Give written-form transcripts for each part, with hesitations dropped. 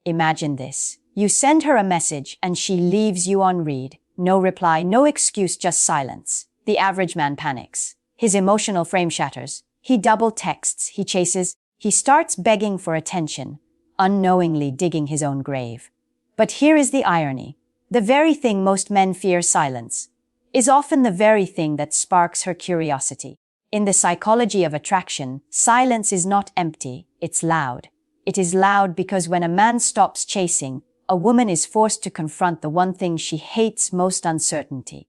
Imagine this. You send her a message and she leaves you on read. No reply, no excuse, just silence. The average man panics. His emotional frame shatters. He double texts, he chases, he starts begging for attention, unknowingly digging his own grave. But here is the irony. The very thing most men fear, silence, is often the very thing that sparks her curiosity. In the psychology of attraction, silence is not empty, it's loud. It is loud because when a man stops chasing, a woman is forced to confront the one thing she hates most: uncertainty.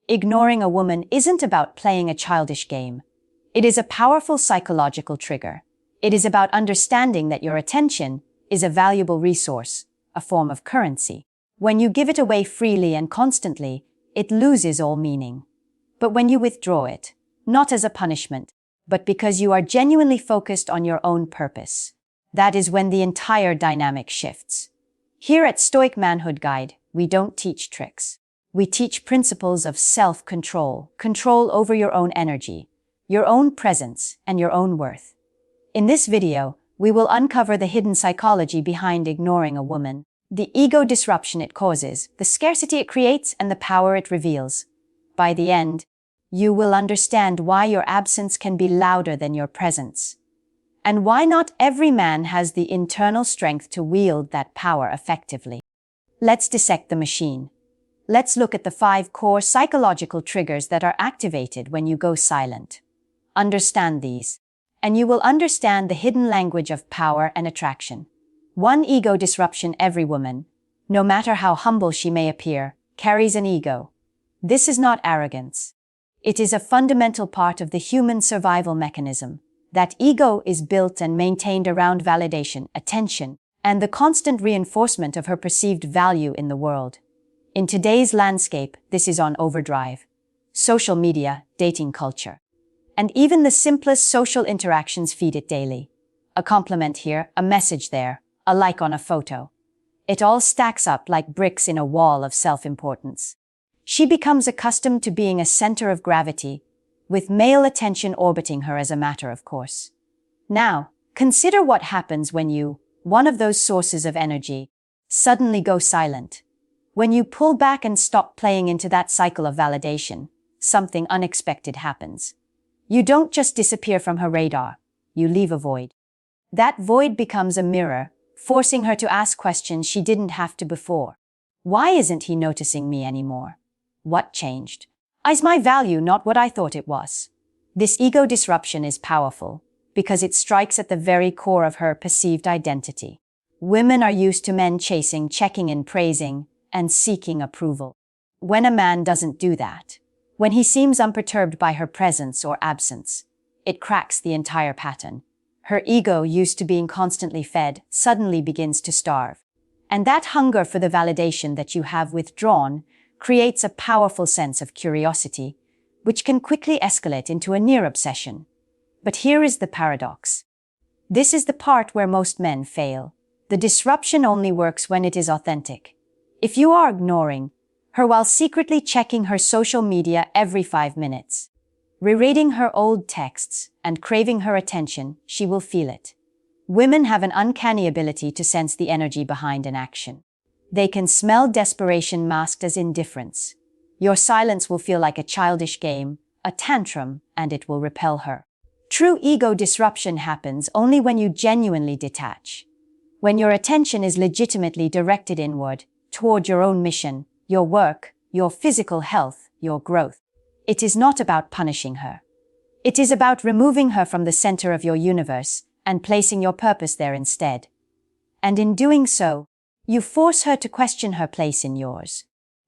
Ignoring a woman isn't about playing a childish game. It is a powerful psychological trigger. It is about understanding that your attention is a valuable resource, a form of currency. When you give it away freely and constantly, it loses all meaning. But when you withdraw it, not as a punishment, but because you are genuinely focused on your own purpose, that is when the entire dynamic shifts. Here at Stoic Manhood Guide, we don't teach tricks. We teach principles of self-control, control over your own energy, your own presence, and your own worth. In this video, we will uncover the hidden psychology behind ignoring a woman, the ego disruption it causes, the scarcity it creates, and the power it reveals. By the end, you will understand why your absence can be louder than your presence, and why not every man has the internal strength to wield that power effectively. Let's dissect the machine. Let's look at the 5 core psychological triggers that are activated when you go silent. Understand these, and you will understand the hidden language of power and attraction. 1. Ego disruption. Every woman, no matter how humble she may appear, carries an ego. This is not arrogance. It is a fundamental part of the human survival mechanism. That ego is built and maintained around validation, attention, and the constant reinforcement of her perceived value in the world. In today's landscape, this is on overdrive. Social media, dating culture, and even the simplest social interactions feed it daily. A compliment here, a message there, a like on a photo. It all stacks up like bricks in a wall of self-importance. She becomes accustomed to being a center of gravity, with male attention orbiting her as a matter of course. Now, consider what happens when you, one of those sources of energy, suddenly go silent. When you pull back and stop playing into that cycle of validation, something unexpected happens. You don't just disappear from her radar, you leave a void. That void becomes a mirror, forcing her to ask questions she didn't have to before. Why isn't he noticing me anymore? What changed? Is my value not what I thought it was? This ego disruption is powerful because it strikes at the very core of her perceived identity. Women are used to men chasing, checking in, praising, and seeking approval. When a man doesn't do that, when he seems unperturbed by her presence or absence, it cracks the entire pattern. Her ego, used to being constantly fed, suddenly begins to starve. And that hunger for the validation that you have withdrawn creates a powerful sense of curiosity, which can quickly escalate into a near obsession. But here is the paradox. This is the part where most men fail. The disruption only works when it is authentic. If you are ignoring her while secretly checking her social media every 5 minutes, rereading her old texts, and craving her attention, she will feel it. Women have an uncanny ability to sense the energy behind an action. They can smell desperation masked as indifference. Your silence will feel like a childish game, a tantrum, and it will repel her. True ego disruption happens only when you genuinely detach. When your attention is legitimately directed inward, toward your own mission, your work, your physical health, your growth. It is not about punishing her. It is about removing her from the center of your universe and placing your purpose there instead. And in doing so, you force her to question her place in yours.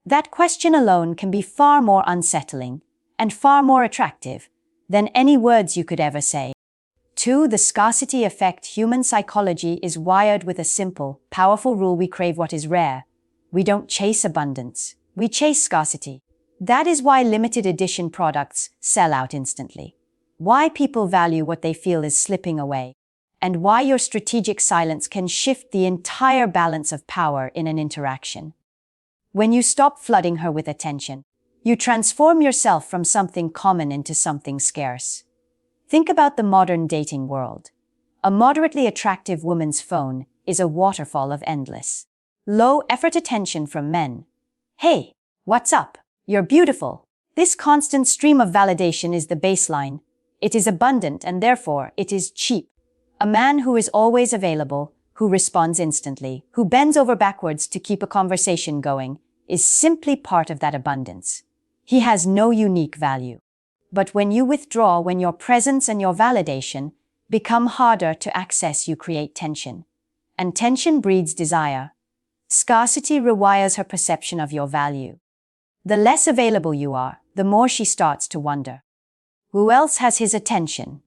That question alone can be far more unsettling and far more attractive than any words you could ever say. 2. The scarcity effect. Human psychology is wired with a simple, powerful rule: we crave what is rare. We don't chase abundance, we chase scarcity. That is why limited edition products sell out instantly. Why people value what they feel is slipping away. And why your strategic silence can shift the entire balance of power in an interaction. When you stop flooding her with attention, you transform yourself from something common into something scarce. Think about the modern dating world. A moderately attractive woman's phone is a waterfall of endless, low-effort attention from men. Hey, what's up? You're beautiful. This constant stream of validation is the baseline. It is abundant and therefore it is cheap. A man who is always available, who responds instantly, who bends over backwards to keep a conversation going, is simply part of that abundance. He has no unique value. But when you withdraw, when your presence and your validation become harder to access, you create tension. And tension breeds desire. Scarcity rewires her perception of your value. The less available you are, the more she starts to wonder. Who else has his attention?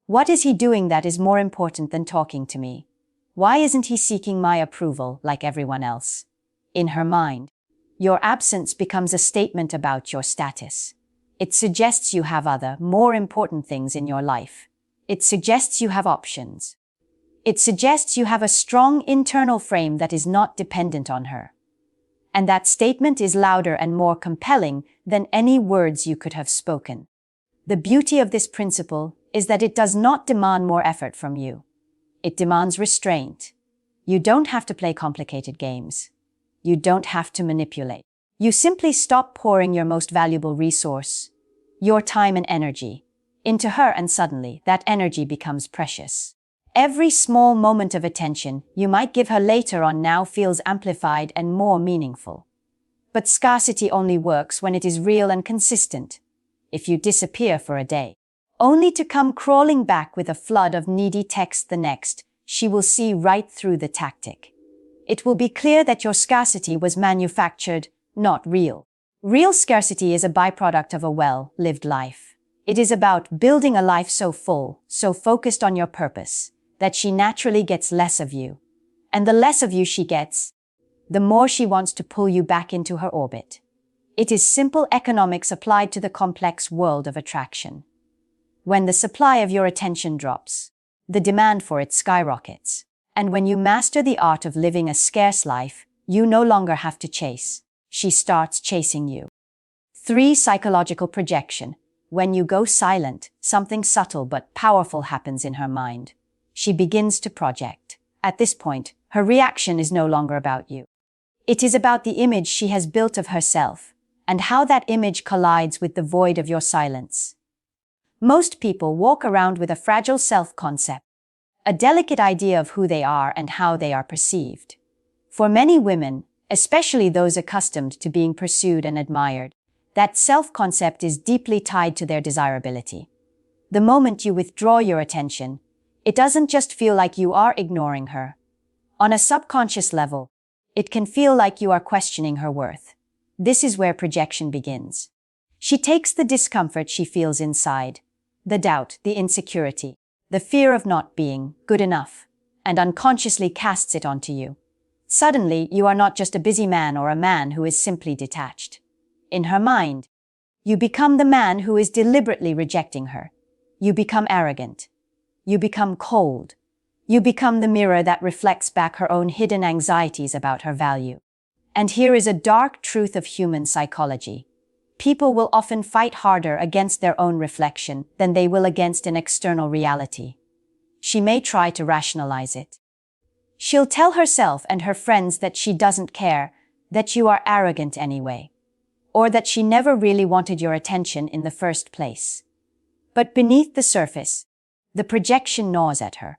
What is he doing that is more important than talking to me? Why isn't he seeking my approval like everyone else? In her mind, your absence becomes a statement about your status. It suggests you have other, more important things in your life. It suggests you have options. It suggests you have a strong internal frame that is not dependent on her. And that statement is louder and more compelling than any words you could have spoken. The beauty of this principle is that it does not demand more effort from you. It demands restraint. You don't have to play complicated games. You don't have to manipulate. You simply stop pouring your most valuable resource, your time and energy, into her, and suddenly that energy becomes precious. Every small moment of attention you might give her later on now feels amplified and more meaningful. But scarcity only works when it is real and consistent. If you disappear for a day, only to come crawling back with a flood of needy text the next, she will see right through the tactic. It will be clear that your scarcity was manufactured, not real. Real scarcity is a byproduct of a well-lived life. It is about building a life so full, so focused on your purpose, that she naturally gets less of you. And the less of you she gets, the more she wants to pull you back into her orbit. It is simple economics applied to the complex world of attraction. When the supply of your attention drops, the demand for it skyrockets. And when you master the art of living a scarce life, you no longer have to chase. She starts chasing you. 3. Psychological projection. When you go silent, something subtle but powerful happens in her mind. She begins to project. At this point, her reaction is no longer about you. It is about the image she has built of herself, and how that image collides with the void of your silence. Most people walk around with a fragile self-concept, a delicate idea of who they are and how they are perceived. For many women, especially those accustomed to being pursued and admired, that self-concept is deeply tied to their desirability. The moment you withdraw your attention, it doesn't just feel like you are ignoring her. On a subconscious level, it can feel like you are questioning her worth. This is where projection begins. She takes the discomfort she feels inside, the doubt, the insecurity, the fear of not being good enough, and unconsciously casts it onto you. Suddenly, you are not just a busy man or a man who is simply detached. In her mind, you become the man who is deliberately rejecting her. You become arrogant. You become cold. You become the mirror that reflects back her own hidden anxieties about her value. And here is a dark truth of human psychology. People will often fight harder against their own reflection than they will against an external reality. She may try to rationalize it. She'll tell herself and her friends that she doesn't care, that you are arrogant anyway, or that she never really wanted your attention in the first place. But beneath the surface, the projection gnaws at her.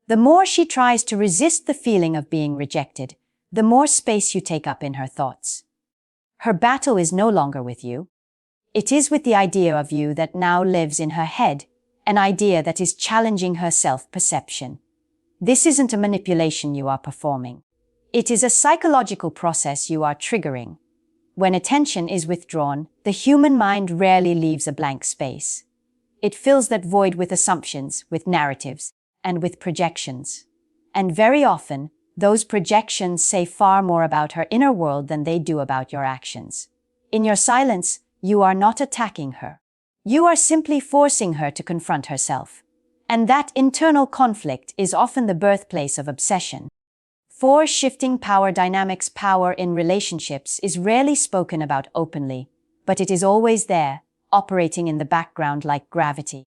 The more she tries to resist the feeling of being rejected, the more space you take up in her thoughts. Her battle is no longer with you. It is with the idea of you that now lives in her head, an idea that is challenging her self-perception. This isn't a manipulation you are performing. It is a psychological process you are triggering. When attention is withdrawn, the human mind rarely leaves a blank space. It fills that void with assumptions, with narratives, and with projections. And very often, those projections say far more about her inner world than they do about your actions. In your silence, you are not attacking her. You are simply forcing her to confront herself. And that internal conflict is often the birthplace of obsession. 4. Shifting power dynamics. Power in relationships is rarely spoken about openly, but it is always there, operating in the background like gravity.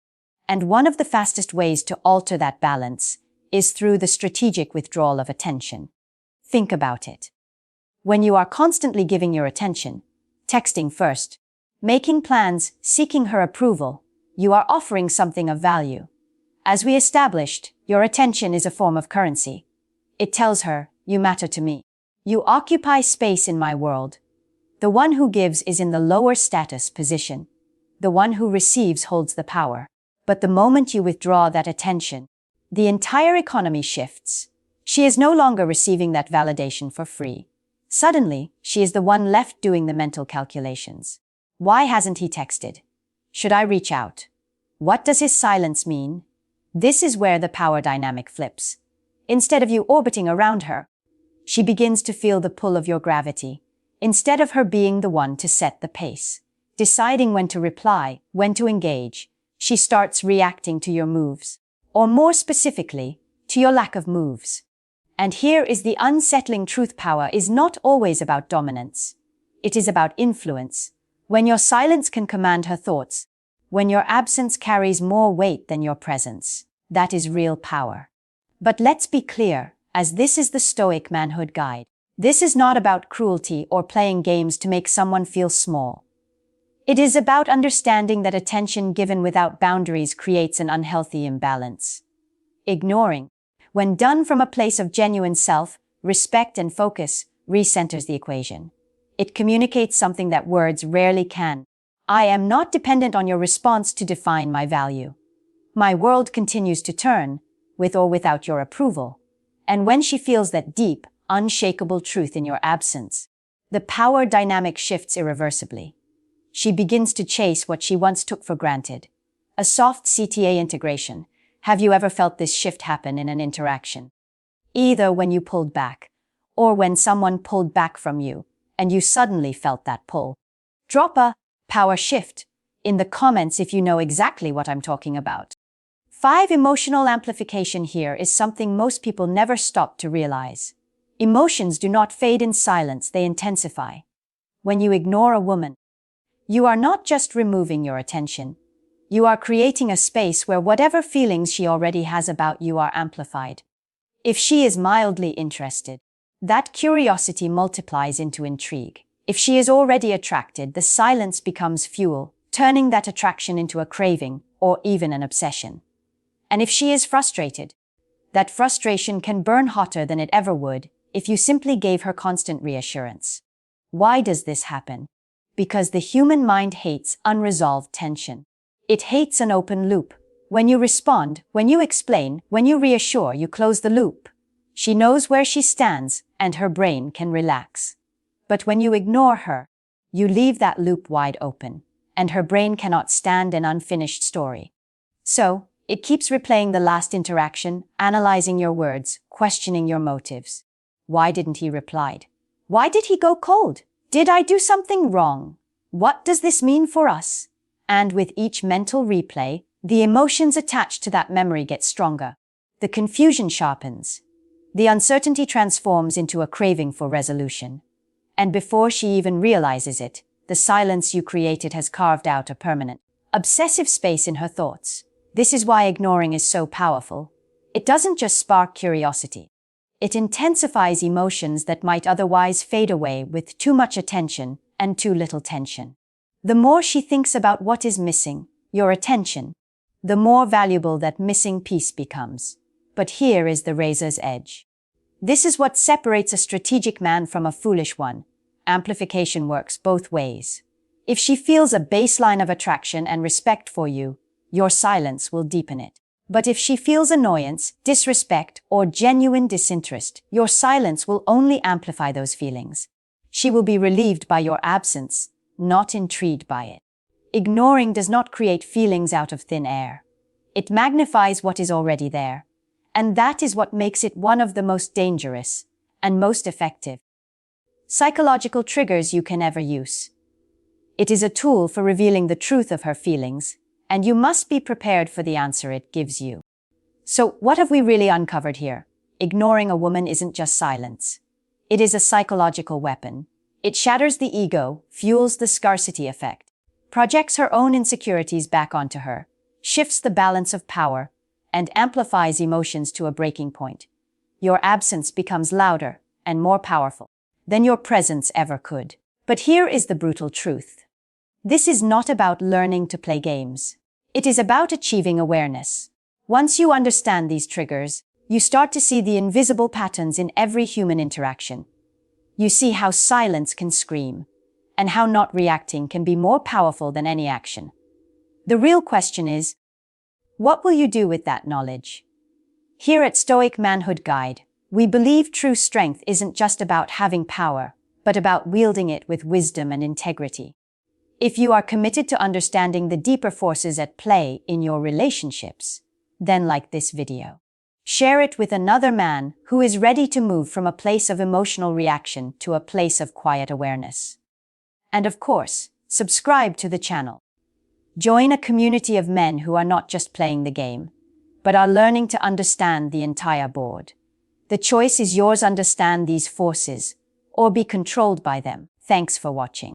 And one of the fastest ways to alter that balance is through the strategic withdrawal of attention. Think about it. When you are constantly giving your attention, texting first, making plans, seeking her approval, you are offering something of value. As we established, your attention is a form of currency. It tells her, you matter to me. You occupy space in my world. The one who gives is in the lower status position. The one who receives holds the power. But the moment you withdraw that attention, the entire economy shifts. She is no longer receiving that validation for free. Suddenly, she is the one left doing the mental calculations. Why hasn't he texted? Should I reach out? What does his silence mean? This is where the power dynamic flips. Instead of you orbiting around her, she begins to feel the pull of your gravity, instead of her being the one to set the pace. Deciding when to reply, when to engage, she starts reacting to your moves, or more specifically, to your lack of moves. And here is the unsettling truth: power is not always about dominance. It is about influence. When your silence can command her thoughts, when your absence carries more weight than your presence, that is real power. But let's be clear, as this is the Stoic manhood guide, this is not about cruelty or playing games to make someone feel small. It is about understanding that attention given without boundaries creates an unhealthy imbalance. Ignoring, when done from a place of genuine self, respect and focus, recenters the equation. It communicates something that words rarely can. I am not dependent on your response to define my value. My world continues to turn, with or without your approval. And when she feels that deep, unshakable truth in your absence, the power dynamic shifts irreversibly. She begins to chase what she once took for granted. A soft CTA integration. Have you ever felt this shift happen in an interaction? Either when you pulled back, or when someone pulled back from you, and you suddenly felt that pull. Drop a power shift in the comments if you know exactly what I'm talking about. 5. Emotional amplification here is something most people never stop to realize. Emotions do not fade in silence, they intensify. When you ignore a woman, you are not just removing your attention. You are creating a space where whatever feelings she already has about you are amplified. If she is mildly interested, that curiosity multiplies into intrigue. If she is already attracted, the silence becomes fuel, turning that attraction into a craving or even an obsession. And if she is frustrated, that frustration can burn hotter than it ever would if you simply gave her constant reassurance. Why does this happen? Because the human mind hates unresolved tension. It hates an open loop. When you respond, when you explain, when you reassure, you close the loop. She knows where she stands, and her brain can relax. But when you ignore her, you leave that loop wide open, and her brain cannot stand an unfinished story. So, it keeps replaying the last interaction, analyzing your words, questioning your motives. Why didn't he reply? Why did he go cold? Did I do something wrong? What does this mean for us? And with each mental replay, the emotions attached to that memory get stronger. The confusion sharpens. The uncertainty transforms into a craving for resolution. And before she even realizes it, the silence you created has carved out a permanent, obsessive space in her thoughts. This is why ignoring is so powerful. It doesn't just spark curiosity. It intensifies emotions that might otherwise fade away with too much attention and too little tension. The more she thinks about what is missing, your attention, the more valuable that missing piece becomes. But here is the razor's edge. This is what separates a strategic man from a foolish one. Amplification works both ways. If she feels a baseline of attraction and respect for you, your silence will deepen it. But if she feels annoyance, disrespect, or genuine disinterest, your silence will only amplify those feelings. She will be relieved by your absence, not intrigued by it. Ignoring does not create feelings out of thin air. It magnifies what is already there. And that is what makes it one of the most dangerous and most effective psychological triggers you can ever use. It is a tool for revealing the truth of her feelings, and you must be prepared for the answer it gives you. So, what have we really uncovered here? Ignoring a woman isn't just silence. It is a psychological weapon. It shatters the ego, fuels the scarcity effect, projects her own insecurities back onto her, shifts the balance of power, and amplifies emotions to a breaking point. Your absence becomes louder and more powerful than your presence ever could. But here is the brutal truth. This is not about learning to play games. It is about achieving awareness. Once you understand these triggers, you start to see the invisible patterns in every human interaction. You see how silence can scream, and how not reacting can be more powerful than any action. The real question is, what will you do with that knowledge? Here at Stoic Manhood Guide, we believe true strength isn't just about having power, but about wielding it with wisdom and integrity. If you are committed to understanding the deeper forces at play in your relationships, then like this video. Share it with another man who is ready to move from a place of emotional reaction to a place of quiet awareness. And of course, subscribe to the channel. Join a community of men who are not just playing the game, but are learning to understand the entire board. The choice is yours: understand these forces, or be controlled by them. Thanks for watching.